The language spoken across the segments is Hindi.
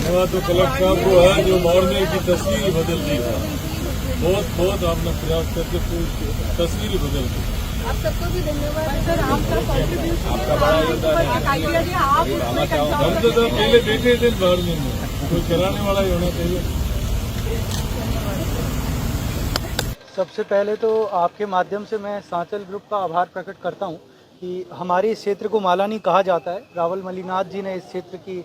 धन्यवाद तो कलेक्टर साहब को है जो मॉर्निंग की तस्वीर ही बदल दी है। बहुत आपने प्रयास करके पूरी तस्वीर ही बदल दी। आप सबको भी धन्यवाद सर, आपका कॉन्ट्रीब्यूशन आपका बड़ा योगदान है। हम तो पहले देखे थे मॉर्निंग में, कोई कराने वाला ही होना चाहिए। सबसे पहले तो आपके माध्यम से मैं सांचल ग्रुप का आभार प्रकट करता हूं कि हमारे इस क्षेत्र को मालानी कहा जाता है। रावल मलिनाथ जी ने इस क्षेत्र की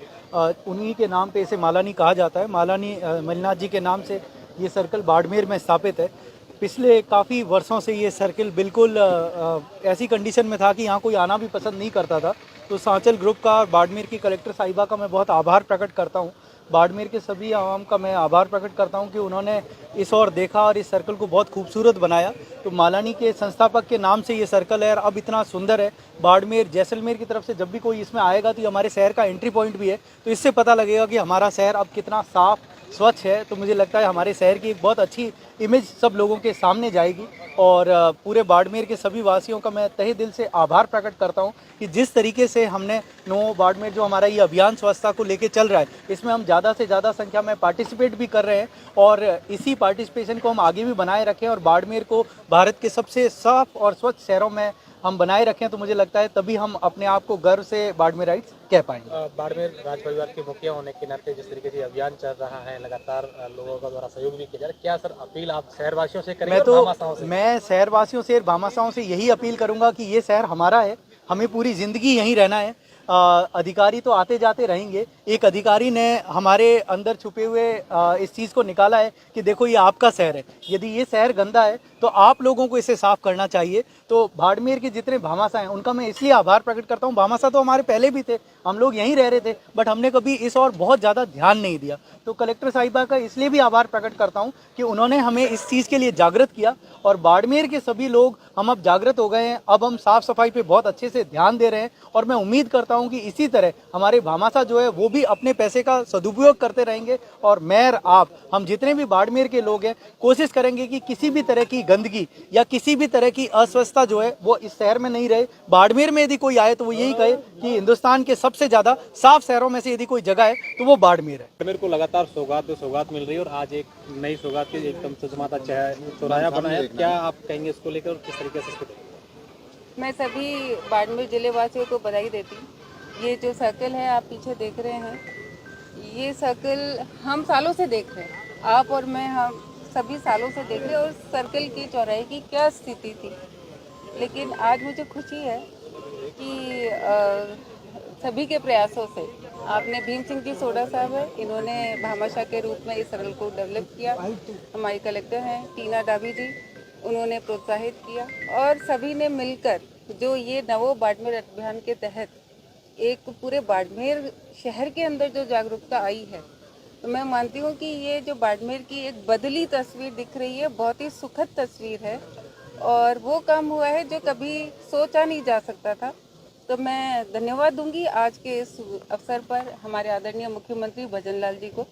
उन्हीं के नाम पे इसे मालानी कहा जाता है। मालानी मलिनाथ जी के नाम से ये सर्कल बाड़मेर में स्थापित है। पिछले काफ़ी वर्षों से ये सर्कल बिल्कुल ऐसी कंडीशन में था कि यहाँ कोई आना भी पसंद नहीं करता था। तो सांचल ग्रुप का और बाड़मेर की कलेक्टर साहिबा का मैं बहुत आभार प्रकट करता हूँ। बाड़मेर के सभी आवाम का मैं आभार प्रकट करता हूं कि उन्होंने इस ओर देखा और इस सर्कल को बहुत खूबसूरत बनाया। तो मालानी के संस्थापक के नाम से ये सर्कल है और अब इतना सुंदर है। बाड़मेर जैसलमेर की तरफ से जब भी कोई इसमें आएगा तो ये हमारे शहर का एंट्री पॉइंट भी है। तो इससे पता लगेगा कि हमारा शहर अब कितना साफ स्वच्छ है। तो मुझे लगता है हमारे शहर की एक बहुत अच्छी इमेज सब लोगों के सामने जाएगी। और पूरे बाड़मेर के सभी वासियों का मैं तहे दिल से आभार प्रकट करता हूं कि जिस तरीके से हमने नो बाड़मेर जो हमारा ये अभियान स्वच्छता को लेके चल रहा है, इसमें हम ज़्यादा से ज़्यादा संख्या में पार्टिसिपेट भी कर रहे हैं और इसी पार्टिसिपेशन को हम आगे भी बनाए रखें और बाड़मेर को भारत के सबसे साफ और स्वच्छ शहरों में हम बनाए रखें। तो मुझे लगता है तभी हम अपने आप को गर्व से बाड़मेराइट्स कह पाएंगे। बाड़मेर राज परिवार के मुखिया होने के नाते जिस तरीके से अभियान चल रहा है, लगातार लोगों का द्वारा सहयोग भी किया जा रहा है, क्या सर अपील आप शहरवासियों से करेंगे? मैं शहरवासियों से, भामाशाहों से यही अपील करूंगा कि ये शहर हमारा है, हमें पूरी जिंदगी यहीं रहना है। अधिकारी तो आते जाते रहेंगे। एक अधिकारी ने हमारे अंदर छुपे हुए इस चीज़ को निकाला है कि देखो ये आपका शहर है, यदि ये शहर गंदा है तो आप लोगों को इसे साफ करना चाहिए। तो बाड़मेर के जितने भामाशाह हैं उनका मैं इसलिए आभार प्रकट करता हूँ। भामाशाह तो हमारे पहले भी थे, हम लोग यहीं रह रहे थे, बट हमने कभी इस और बहुत ज़्यादा ध्यान नहीं दिया। तो कलेक्टर साहिबा का इसलिए भी आभार प्रकट करता हूँ कि उन्होंने हमें इस चीज़ के लिए जागृत किया और बाड़मेर के सभी लोग हम अब जागृत हो गए हैं। अब हम साफ सफाई पे बहुत अच्छे से ध्यान दे रहे हैं और मैं उम्मीद करता हूं कि इसी तरह हमारे भामाशाह जो है वो भी अपने पैसे का सदुपयोग करते रहेंगे। और मेयर, आप, हम जितने भी बाड़मेर के लोग हैं कोशिश करेंगे कि किसी भी तरह की गंदगी या किसी भी तरह की अस्वच्छता जो है वो इस शहर में नहीं रहे। बाड़मेर में यदि कोई आए तो वो यही कहे कि हिंदुस्तान के सबसे ज़्यादा साफ शहरों में से यदि कोई जगह है तो वो बाड़मेर है। बाड़मेर को लगातार सौगात मिल रही है और आज एक नई सौगात की एकदम चमचमाता चौराहा बना है, क्या आप कहेंगे इसको लेकर और किस तरीके से? मैं सभी बाड़मेर जिले वासियों को बधाई देती हूँ। ये जो सर्कल है आप पीछे देख रहे हैं, ये सर्कल हम सालों से देख रहे हैं, आप और मैं, हम सभी सालों से देख रहे हैं और सर्कल की चौराहे की क्या स्थिति थी। लेकिन आज मुझे खुशी है कि सभी के प्रयासों से आपने भीम सिंह जी सोडा साहब है, इन्होंने भामाशाह के रूप में इस सर्कल को डेवलप किया। हमारी कलेक्टर हैं टीना डाबी जी, उन्होंने प्रोत्साहित किया और सभी ने मिलकर जो ये नवो बाड़मेर अभियान के तहत एक पूरे बाड़मेर शहर के अंदर जो जागरूकता आई है, तो मैं मानती हूँ कि ये जो बाड़मेर की एक बदली तस्वीर दिख रही है, बहुत ही सुखद तस्वीर है और वो काम हुआ है जो कभी सोचा नहीं जा सकता था। तो मैं धन्यवाद दूंगी आज के इस अवसर पर हमारे आदरणीय मुख्यमंत्री भजन लाल जी को,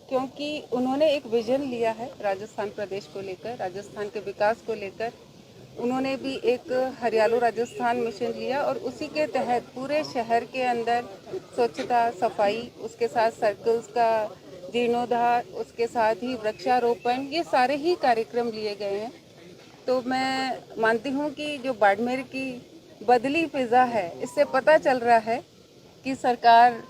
क्योंकि उन्होंने एक विजन लिया है राजस्थान प्रदेश को लेकर, राजस्थान के विकास को लेकर। उन्होंने भी एक हरियालो राजस्थान मिशन लिया और उसी के तहत पूरे शहर के अंदर स्वच्छता, सफाई, उसके साथ सर्कल्स का जीर्णोद्धार, उसके साथ ही वृक्षारोपण, ये सारे ही कार्यक्रम लिए गए हैं। तो मैं मानती हूँ कि जो बाड़मेर की बदली फिजा है, इससे पता चल रहा है कि सरकार,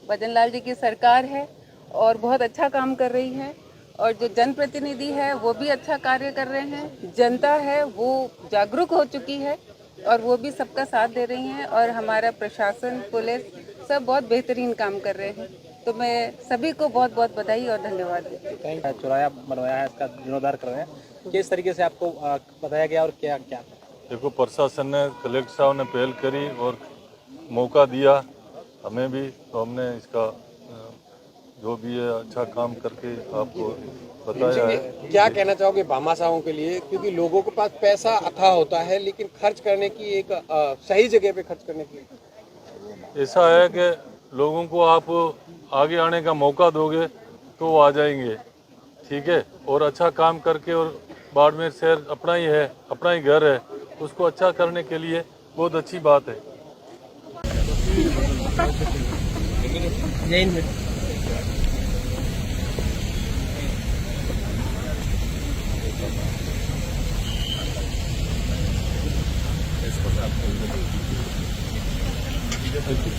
भजन लाल जी की सरकार है और बहुत अच्छा काम कर रही है और जो जनप्रतिनिधि है वो भी अच्छा कार्य कर रहे हैं, जनता है वो जागरूक हो चुकी है और वो भी सबका साथ दे रही हैं और हमारा प्रशासन, पुलिस सब बहुत बेहतरीन काम कर रहे हैं। तो मैं सभी को बहुत बहुत बधाई और धन्यवाद देती हूँ। चौराहा बनवाया है, इसका जीर्णोद्धार कर रहे हैं, किस तरीके से आपको बताया गया और क्या क्या? देखो, प्रशासन ने, कलेक्टर साहब ने पहल करी और मौका दिया हमें भी, तो हमने इसका जो भी है अच्छा काम करके आपको बताया है। क्या कहना चाहोगे भामाशाहों के लिए, क्योंकि लोगों के पास पैसा अथाह होता है लेकिन खर्च करने की एक सही जगह पे खर्च करने की, ऐसा है कि लोगों को आप आगे आने का मौका दोगे तो वो आ जाएंगे, ठीक है, और अच्छा काम करके, और बाड़मेर शहर अपना ही है, अपना ही घर है, उसको अच्छा करने के लिए बहुत अच्छी बात है। जय हिंद।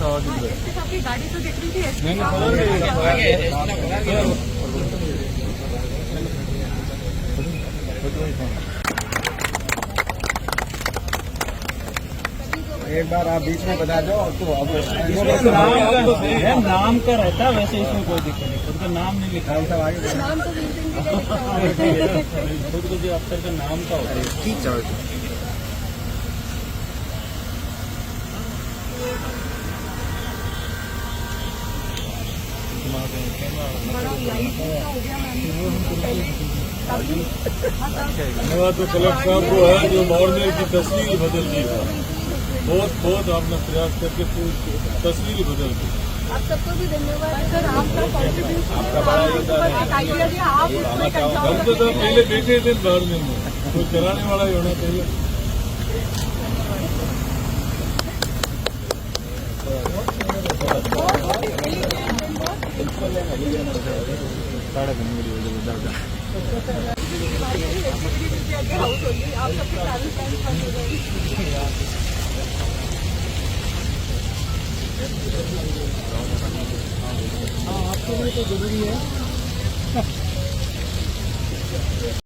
आपकी गाड़ी तो दिख रही थी। एक बार आप बीच में बता दो तो अब नाम का रहता है, वैसे इसमें कोई दिक्कत नहीं, खुद का नाम नहीं लिखा है। नाम तो बिल्कुल खुद को जो अफसर का नाम का होता है। ठीक है। धन्यवाद तो कलेक्टर साहब को है जो मॉर्निंग की तस्वीर ही बदल दी है। बहुत आपने प्रयास करके तस्वीर ही बदल दी। आप सबको भी धन्यवाद सर, आपका कॉन्ट्रीब्यूशन आइडिया दिया, आप उसमें हम तो पहले बैठे थे बाहर में, कोई कराने वाला ही होना चाहिए। आपके लिए तो जरूरी है।